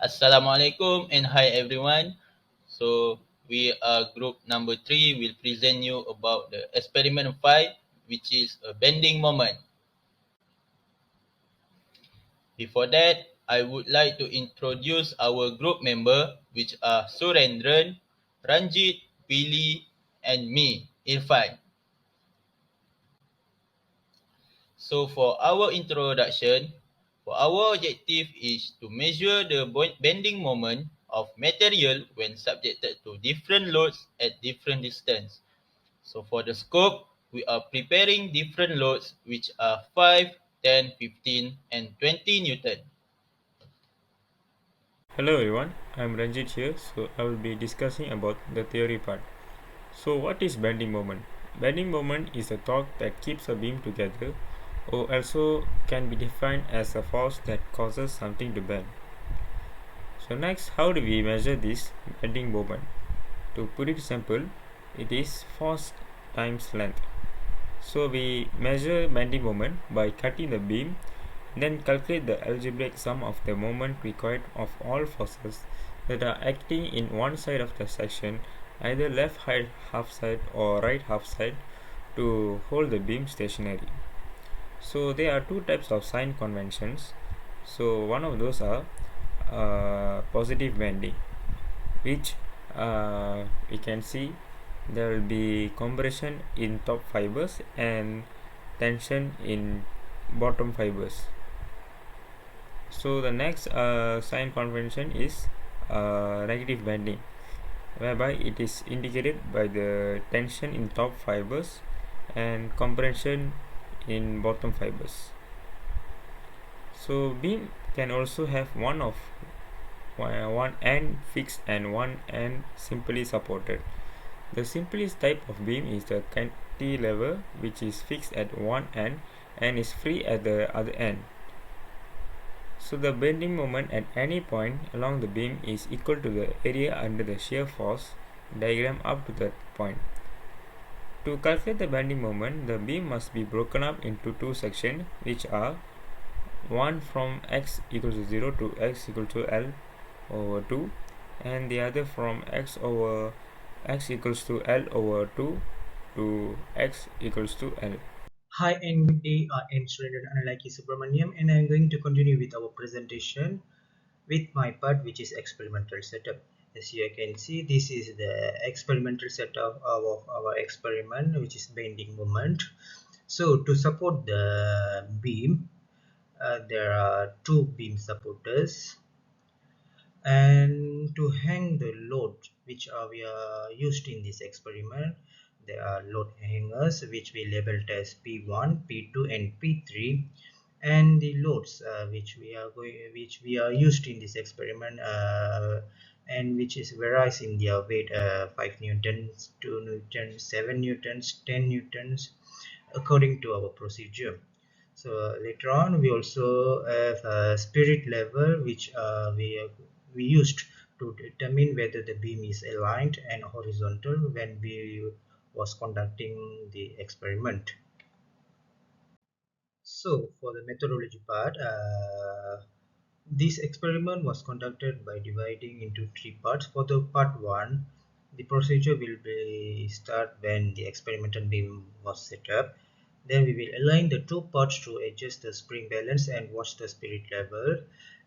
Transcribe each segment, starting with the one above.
Assalamualaikum and hi everyone. So we are group number 3 will present you about the experiment 5, which is a bending moment. Before that, I would like to introduce our group member, which are Surendran, Ranjit, Billy and me, Irfan. So for our introduction, for our objective is to measure the bending moment of material when subjected to different loads at different distance. So for the scope, we are preparing different loads which are 5, 10, 15 and 20 Newton. Hello everyone, I'm Ranjit here. So I will be discussing about the theory part. So what is bending moment? Bending moment is a torque that keeps a beam together or also can be defined as a force that causes something to bend. So next, how do we measure this bending moment? To put it simple, it is force times length. So we measure bending moment by cutting the beam, then calculate the algebraic sum of the moment required of all forces that are acting in one side of the section, either left half side or right half side, to hold the beam stationary. So there are two types of sign conventions. So one of those are positive bending, which we can see there will be compression in top fibers and tension in bottom fibers. So the next sign convention is negative bending, whereby it is indicated by the tension in top fibers and compression in bottom fibers. So beam can also have one end fixed and one end simply supported. The simplest type of beam is the cantilever, which is fixed at one end and is free at the other end. So the bending moment at any point along the beam is equal to the area under the shear force diagram up to that point. To calculate the bending moment, the beam must be broken up into two sections, which are one from x equals to 0 to x equal to L over 2, and the other from x over x equals to L over 2 to x equals to L. Hi and good day. I'm Surendran Analaki Subramaniam and I'm going to continue with our presentation with my part, which is experimental setup. As you can see, this is the experimental setup of our experiment, which is bending moment. So to support the beam, there are two beam supporters, and to hang the load which we are used in this experiment, there are load hangers which we labeled as P1, P2 and P3, and the loads which we are used in this experiment, and which is varies in their weight, 5 newtons, 2 newtons, 7 newtons, 10 newtons, according to our procedure. So later on we also have a spirit level which we used to determine whether the beam is aligned and horizontal when we was conducting the experiment. So for the methodology part, this experiment was conducted by dividing into three parts. For the part 1, the procedure will be start when the experimental beam was set up. Then we will align the two parts to adjust the spring balance and watch the spirit level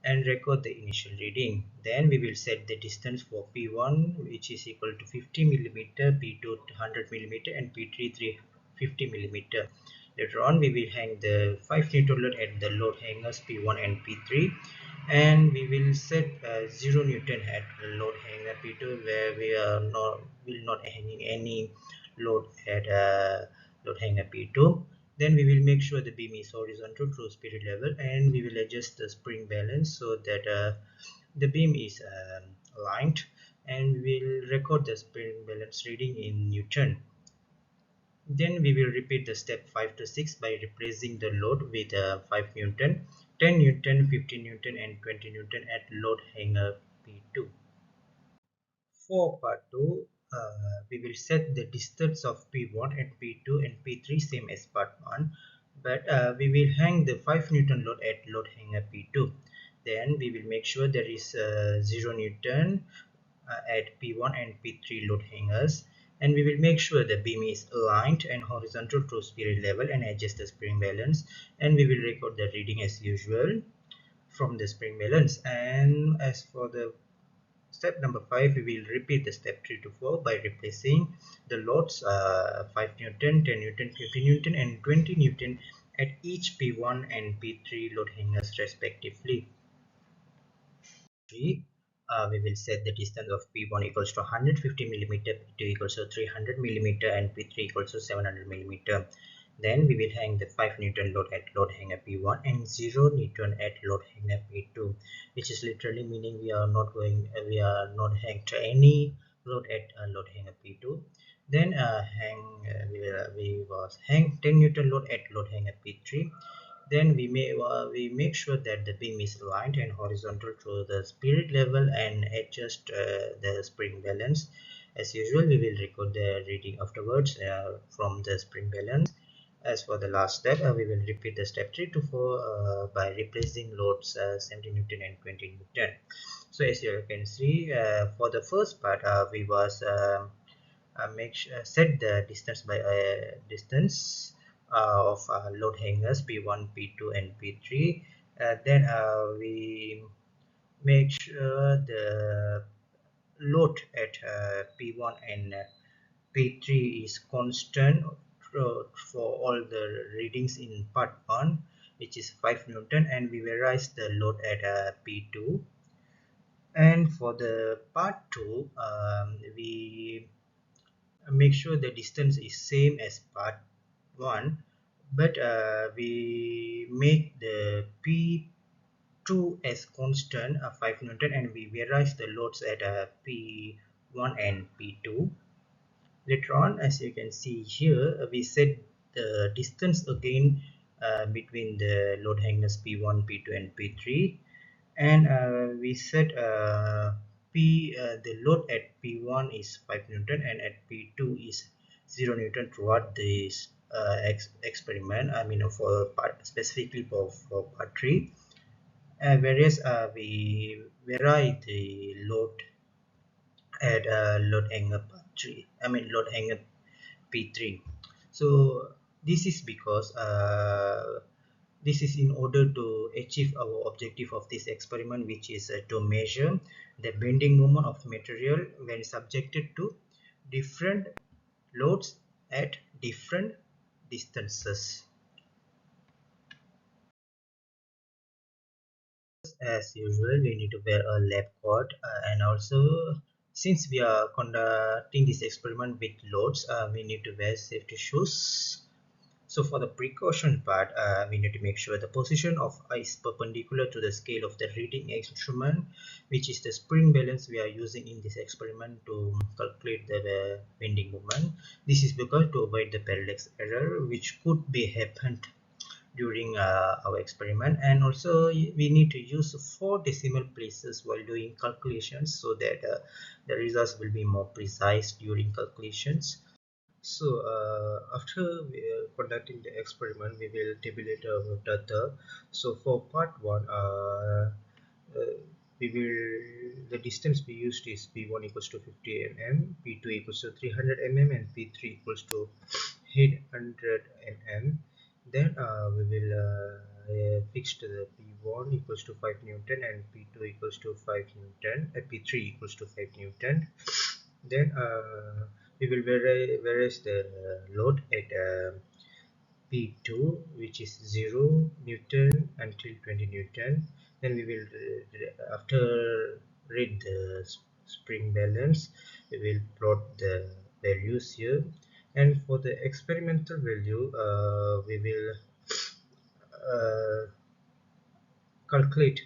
and record the initial reading. Then we will set the distance for P1, which is equal to 50 millimeter, P2 100 millimeter and P3 350 millimeter. Later on we will hang the 5 Newton load at the load hangers P1 and P3, and we will set 0 Newton at load hanger P2, where we are not will not hanging any load at load hanger P2. Then we will make sure the beam is horizontal to spirit level, and we will adjust the spring balance so that the beam is aligned, and we will record the spring balance reading in Newton. Then we will repeat the step 5 to 6 by replacing the load with 5 Newton, 10 Newton, 15 Newton and 20 Newton at load hanger P2. For part 2, we will set the distance of P1 and P2 and P3 same as part 1, but we will hang the 5 Newton load at load hanger P2. Then we will make sure there is 0 Newton at P1 and P3 load hangers, and we will make sure the beam is aligned and horizontal to spirit level and adjust the spring balance, and we will record the reading as usual from the spring balance. And as for the step number 5, we will repeat the step 3 to 4 by replacing the loads 5 Newton, 10 Newton, 50 Newton and 20 Newton at each P1 and P3 load hangers respectively. We will set the distance of P1 equals to 150 millimeter, P2 equals to 300 millimeter and P3 equals to 700 millimeter. Then we will hang the 5 Newton load at load hanger P1 and 0 Newton at load hanger P2, which is literally meaning we are not hanged any load at load hanger P2. Then we was hang 10 Newton load at load hanger P3. Then we make sure that the beam is aligned and horizontal to the spirit level and adjust the spring balance. As usual, we will record the reading afterwards from the spring balance. As for the last step, we will repeat the step 3 to 4 by replacing loads 70 Newton and 20 Newton. So as you can see, for the first part, we was set the distance by distance of load hangers P1, P2 and P3. Then we make sure the load at P1 and P3 is constant for all the readings in part 1, which is 5 Newton, and we varies the load at P2. And for the part 2, we make sure the distance is same as part 1, but we make the P2 as constant 5 Newton, and we varies the loads at P1 and P2. Later on, as you can see here, we set the distance again between the load hangers P1, P2 and P3, and we set the load at P1 is 5 Newton and at P2 is 0 Newton throughout this experiment. I mean for part specifically for part 3, whereas we vary the load at load hanger part 3. I mean load hanger P3. So this is because this is in order to achieve our objective of this experiment, which is to measure the bending moment of material when subjected to different loads at different distances. As usual, we need to wear a lab coat, and also since we are conducting this experiment with loads, we need to wear safety shoes. So for the precaution part, we need to make sure the position of eye is perpendicular to the scale of the reading instrument, which is the spring balance we are using in this experiment to calculate the bending moment. This is because to avoid the parallax error, which could be happened during our experiment. And also we need to use 4 decimal places while doing calculations so that the results will be more precise during calculations. So after conducting the experiment, we will tabulate our data. So for part 1, we will the distance we used is P1 equals to 50 mm, P2 equals to 300 mm and P3 equals to 800 mm. Then we will fix the P1 equals to 5 Newton and P2 equals to 5 Newton, P3 equals to 5 Newton. Then we will varies the load at P2, which is 0 Newton until 20 Newton. Then we will after read the spring balance, we will plot the values here. And for the experimental value, we will uh, calculate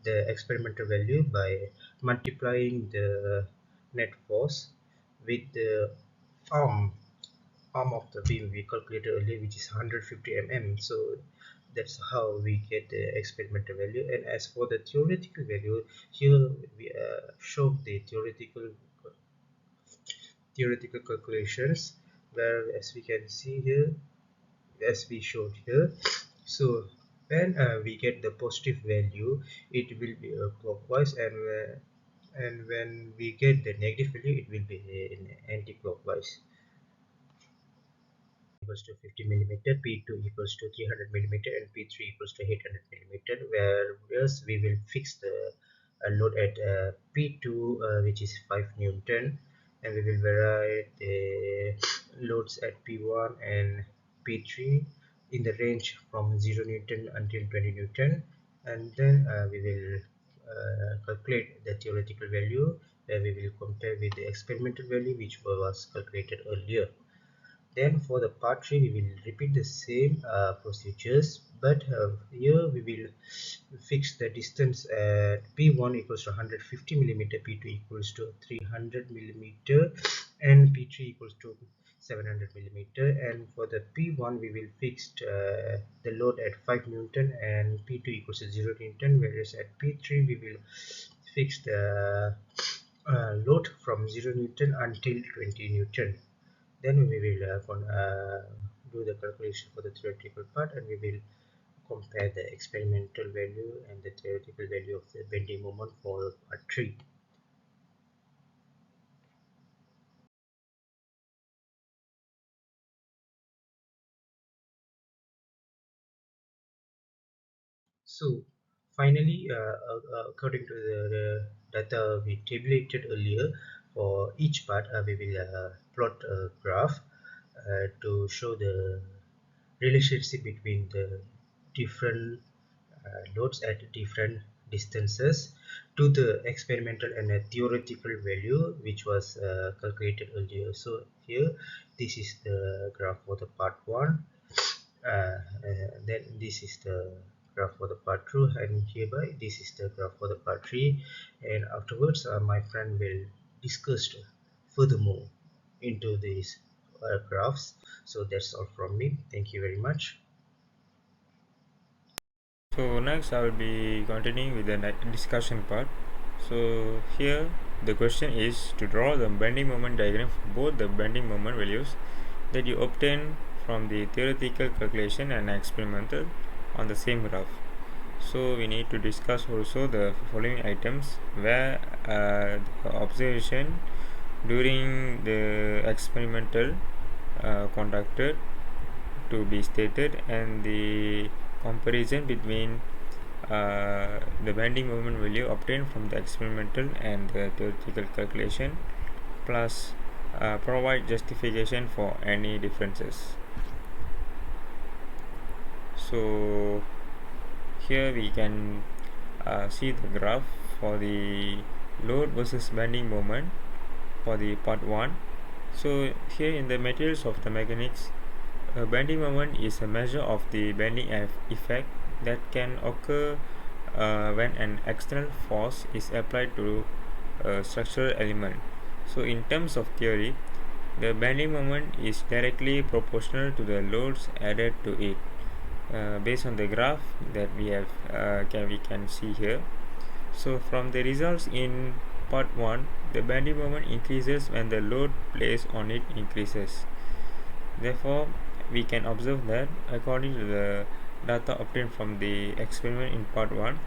the experimental value by multiplying the net force with the arm of the beam we calculated earlier, which is 150 mm. So that's how we get the experimental value. And as for the theoretical value, here we show the theoretical calculations, where as we can see here, as we showed here. So When we get the positive value, it will be clockwise, and when we get the negative value, it will be in anti-clockwise. Equals to 50 millimeter, P2 equals to 300 millimeter, and P3 equals to 800 millimeter. Whereas we will fix the load at P2, which is 5 Newton, and we will vary the loads at P1 and P3 in the range from 0 Newton until 20 Newton, and then we will calculate the theoretical value, where we will compare with the experimental value which was calculated earlier. Then for the part 3 we will repeat the same procedures, but here we will fix the distance at P1 equals to 150 millimeter, P2 equals to 300 millimeter, and P3 equals to 700 millimeter. And for the P1 we will fix the load at 5 Newton and P2 equals to 0 Newton, whereas at P3 we will fix the load from 0 Newton until 20 Newton. Then we will do the calculation for the theoretical part, and we will compare the experimental value and the theoretical value of the bending moment for part 3. So finally, according to the data we tabulated earlier, for each part we will plot a graph to show the relationship between the different loads at different distances to the experimental and a theoretical value which was calculated earlier. So here this is the graph for the part 1, then this is the graph for the part 2, and hereby this is the graph for the part 3, and afterwards my friend will discuss furthermore into these graphs. So that's all from me. Thank you very much. So next I will be continuing with the discussion part. So here the question is to draw the bending moment diagram for both the bending moment values that you obtain from the theoretical calculation and experimental on the same graph. So we need to discuss also the following items, where the observation during the experimental conducted to be stated, and the comparison between the bending moment value obtained from the experimental and the theoretical calculation, plus provide justification for any differences. So here we can see the graph for the load versus bending moment for the part 1. So here in the materials of the mechanics, a bending moment is a measure of the bending effect that can occur when an external force is applied to a structural element. So in terms of theory, the bending moment is directly proportional to the loads added to it. Based on the graph that we can see here. So from the results in part 1, the bending moment increases when the load placed on it increases. Therefore, we can observe that according to the data obtained from the experiment in part 1,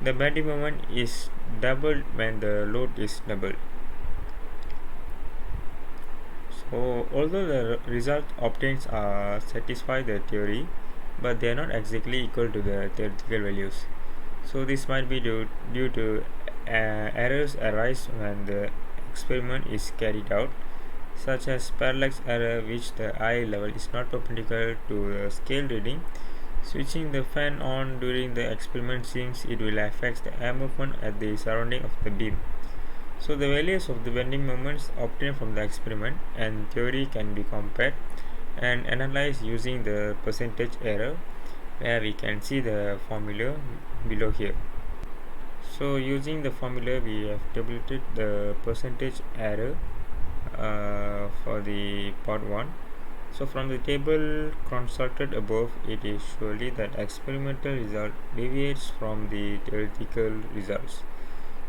the bending moment is doubled when the load is doubled. So although the result obtained satisfy the theory, but they are not exactly equal to the theoretical values. So this might be due to errors arise when the experiment is carried out, such as parallax error, which the eye level is not perpendicular to the scale reading. Switching the fan on during the experiment since it will affect the air movement at the surrounding of the beam. So the values of the bending moments obtained from the experiment and theory can be compared and analyzed using the percentage error, where we can see the formula below here. So using the formula, we have tabulated the percentage error for the part 1. So from the table constructed above, it is surely that experimental result deviates from the theoretical results.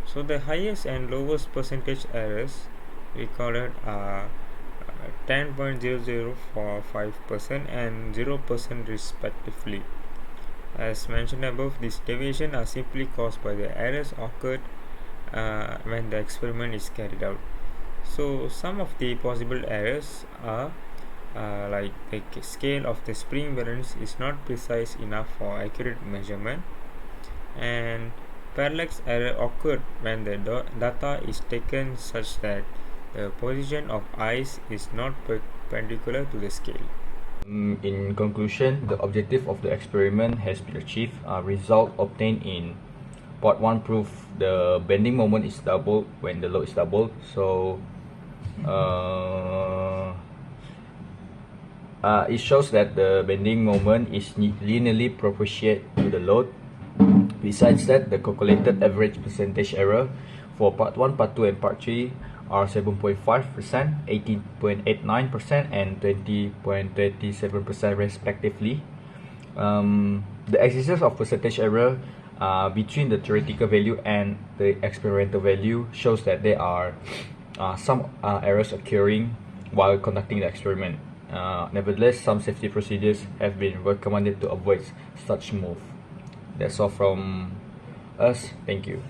So the highest and lowest percentage errors recorded are 10.005% and 0% respectively. As mentioned above, these deviations are simply caused by the errors occurred when the experiment is carried out. So some of the possible errors are like the scale of the spring variance is not precise enough for accurate measurement, and parallax error occurred when the data is taken such that the position of ice is not perpendicular to the scale. In conclusion, the objective of the experiment has been achieved. Result obtained in part 1 prove the bending moment is doubled when the load is doubled. So it shows that the bending moment is linearly proportionate to the load. Besides that, the calculated average percentage error for part 1, part 2 and part 3 are 7.5%, 18.89% and 20.37% respectively. The existence of percentage error between the theoretical value and the experimental value shows that there are some errors occurring while conducting the experiment. Nevertheless, some safety procedures have been recommended to avoid such move. That's all from us. Thank you.